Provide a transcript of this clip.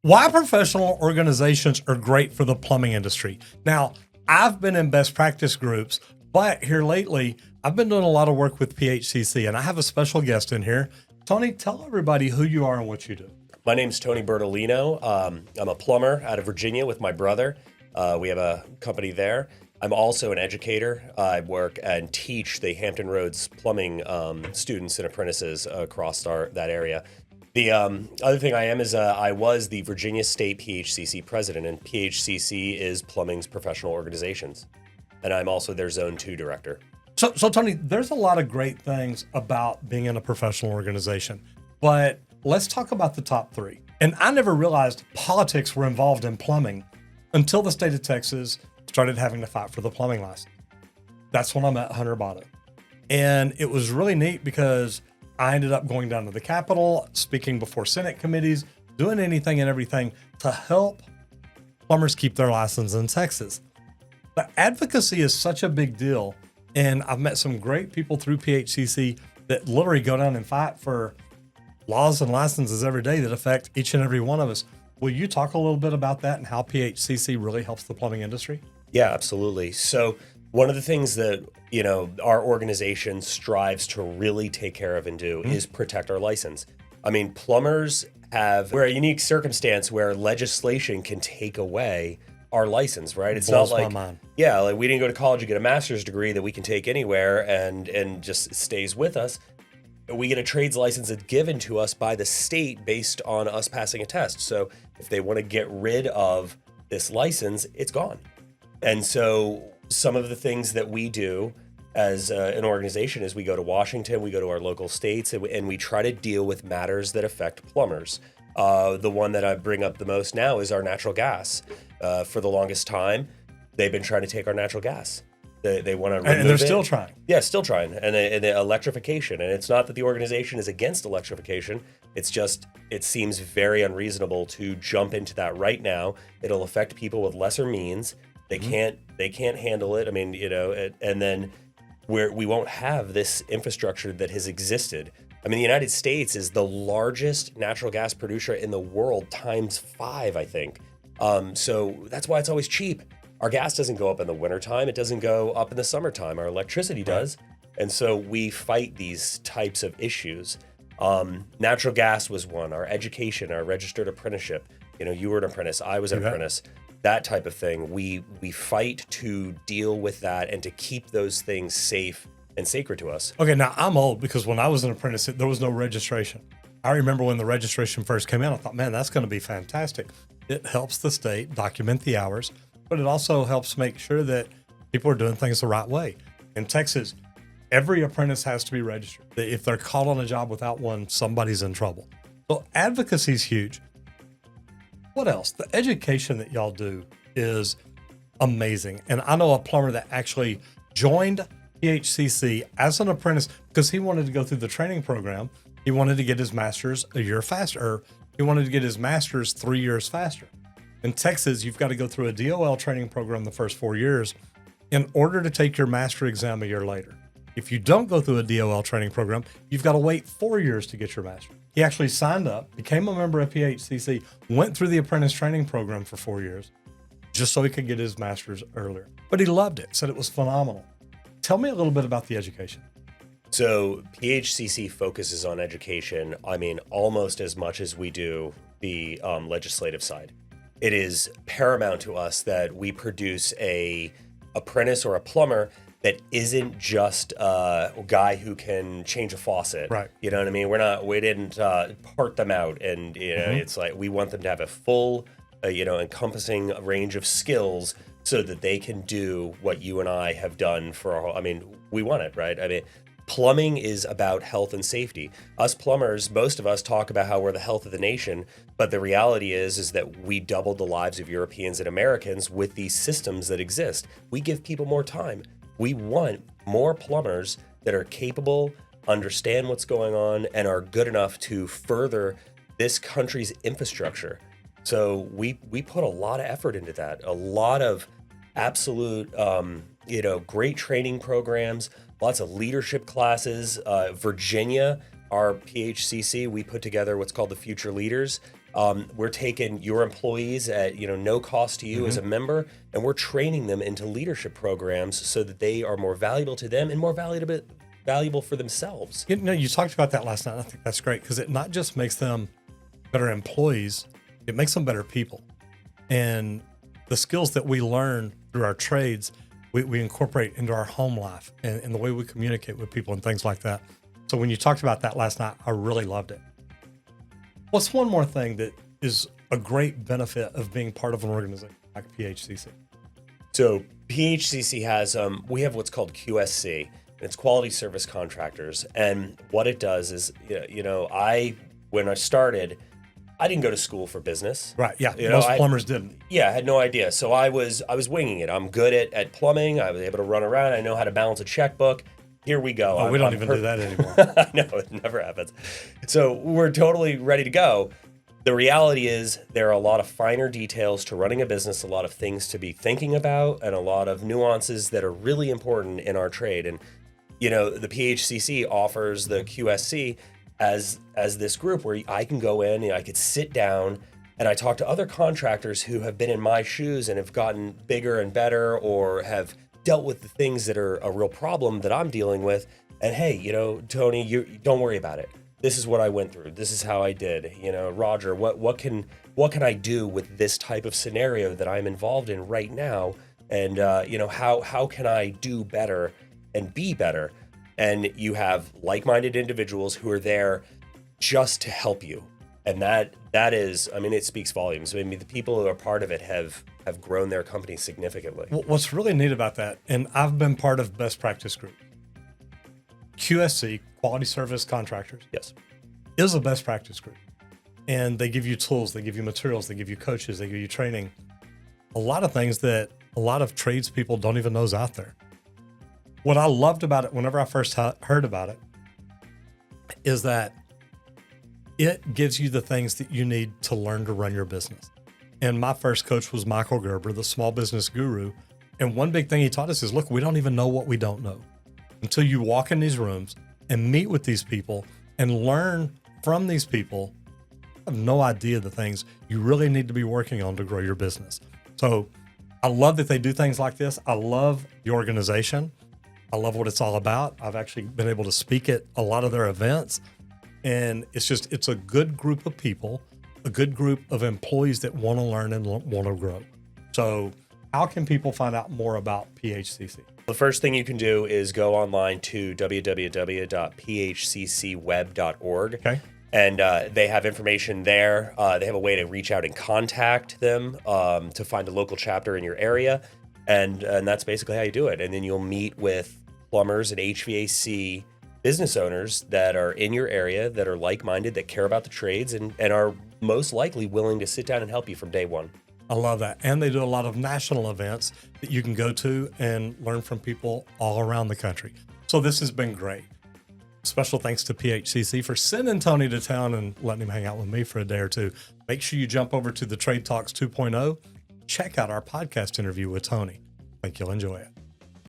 Why professional organizations are great for the plumbing industry. Now, I've been in best practice groups, but here lately, I've been doing a lot of work with PHCC, and I have a special guest in here. Tony, tell everybody who you are and what you do. My name's Tony Bertolino. I'm a plumber out of Virginia with my brother. We have a company there. I'm also an educator. I work and teach the Hampton Roads plumbing students and apprentices across that area. The other thing I am is I was the Virginia State PHCC president, and PHCC is plumbing's professional organizations. And I'm also their Zone 2 director. So Tony, there's a lot of great things about being in a professional organization, but let's talk about the top three. And I never realized politics were involved in plumbing until the state of Texas started having to fight for the plumbing license. That's when I met Hunter Botto. And it was really neat because I ended up going down to the Capitol, speaking before Senate committees, doing anything and everything to help plumbers keep their license in Texas. But advocacy is such a big deal. And I've met some great people through PHCC that literally go down and fight for laws and licenses every day that affect each and every one of us. Will you talk a little bit about that and how PHCC really helps the plumbing industry? Yeah, absolutely. So one of the things that, our organization strives to really take care of and do is protect our license. I mean, plumbers we're a unique circumstance where legislation can take away our license, right? It's not like, like we didn't go to college and get a master's degree that we can take anywhere and just stays with us. We get a trades license that's given to us by the state based on us passing a test. So if they want to get rid of this license, it's gone. And so some of the things that we do as an organization is we go to Washington, we go to our local states, and we try to deal with matters that affect plumbers. The one that I bring up the most now is our natural gas. For the longest time, they've been trying to take our natural gas. They want to remove it. And they're still trying. Yeah, still trying. And electrification. And it's not that the organization is against electrification. It's just, it seems very unreasonable to jump into that right now. It'll affect people with lesser means. They can't handle it. I mean, and then we won't have this infrastructure that has existed. I mean, the United States is the largest natural gas producer in the world times 5, I think. So that's why it's always cheap. Our gas doesn't go up in the wintertime. It doesn't go up in the summertime. Our electricity does. And so we fight these types of issues. Natural gas was one. Our education, our registered apprenticeship. You were an apprentice. I was an apprentice. That type of thing. We fight to deal with that and to keep those things safe and sacred to us. Okay, now I'm old because when I was an apprentice, there was no registration. I remember when the registration first came in, I thought, man, that's going to be fantastic. It helps the state document the hours, but it also helps make sure that people are doing things the right way. In Texas, every apprentice has to be registered. If they're caught on a job without one, somebody's in trouble. So advocacy is huge. What else? The education that y'all do is amazing. And I know a plumber that actually joined PHCC as an apprentice because he wanted to go through the training program. He wanted to get his master's a year faster, or he wanted to get his master's 3 years faster. In Texas, you've got to go through a DOL training program the first 4 years in order to take your master exam a year later. If you don't go through a DOL training program, you've got to wait 4 years to get your master. He actually signed up, became a member of PHCC, went through the apprentice training program for 4 years, just so he could get his master's earlier. But he loved it, said it was phenomenal. Tell me a little bit about the education. So PHCC focuses on education, almost as much as we do the legislative side. It is paramount to us that we produce a apprentice or a plumber that isn't just a guy who can change a faucet. Right. You know what I mean? We didn't part them out, and it's like we want them to have a full, encompassing range of skills so that they can do what you and I have done for our whole. We want it, right? Plumbing is about health and safety. Us plumbers, most of us talk about how we're the health of the nation, but the reality is that we doubled the lives of Europeans and Americans with these systems that exist. We give people more time. We want more plumbers that are capable, understand what's going on, and are good enough to further this country's infrastructure. So we put a lot of effort into that, a lot of absolute, great training programs, lots of leadership classes. Virginia, our PHCC, we put together what's called the Future Leaders. We're taking your employees at no cost to you as a member, and we're training them into leadership programs so that they are more valuable to them and more valuable for themselves. You talked about that last night. And I think that's great because it not just makes them better employees, it makes them better people. And the skills that we learn through our trades, we incorporate into our home life and the way we communicate with people and things like that. So when you talked about that last night, I really loved it. What's one more thing that is a great benefit of being part of an organization like PHCC? So PHCC has, we have what's called QSC. It's Quality Service Contractors. And what it does is, when I started, I didn't go to school for business. Right. Yeah. Most plumbers didn't. Yeah. I had no idea. So I was winging it. I'm good at plumbing. I was able to run around. I know how to balance a checkbook. Here we go. Oh, we don't even do that anymore. I know, it never happens. So we're totally ready to go. The reality is there are a lot of finer details to running a business, a lot of things to be thinking about, and a lot of nuances that are really important in our trade. And, the PHCC offers the QSC as this group where I can go in and I could sit down and I talk to other contractors who have been in my shoes and have gotten bigger and better or have dealt with the things that are a real problem that I'm dealing with. And hey, Tony, you don't worry about it. This is what I went through. This is how I did. Roger, what can I do with this type of scenario that I'm involved in right now? And how can I do better and be better? And you have like-minded individuals who are there just to help you. And that is, it speaks volumes. The people who are part of it have grown their company significantly. What's really neat about that, and I've been part of Best Practice Group, QSC, Quality Service Contractors, yes, is a best practice group. And they give you tools, they give you materials, they give you coaches, they give you training. A lot of things that a lot of tradespeople don't even know is out there. What I loved about it whenever I first heard about it is that it gives you the things that you need to learn to run your business. And my first coach was Michael Gerber, the small business guru. And one big thing he taught us is, look, we don't even know what we don't know until you walk in these rooms and meet with these people and learn from these people. I have no idea the things you really need to be working on to grow your business. So I love that they do things like this. I love the organization. I love what it's all about. I've actually been able to speak at a lot of their events. And it's a good group of people, a good group of employees that want to learn and want to grow. So how can people find out more about PHCC? The first thing you can do is go online to www.phccweb.org. Okay. And they have information there. They have a way to reach out and contact them to find a local chapter in your area. And that's basically how you do it. And then you'll meet with plumbers and HVAC business owners that are in your area, that are like-minded, that care about the trades, and are most likely willing to sit down and help you from day one. I love that. And they do a lot of national events that you can go to and learn from people all around the country. So this has been great. Special thanks to PHCC for sending Tony to town and letting him hang out with me for a day or two. Make sure you jump over to the Trade Talks 2.0. Check out our podcast interview with Tony. I think you'll enjoy it.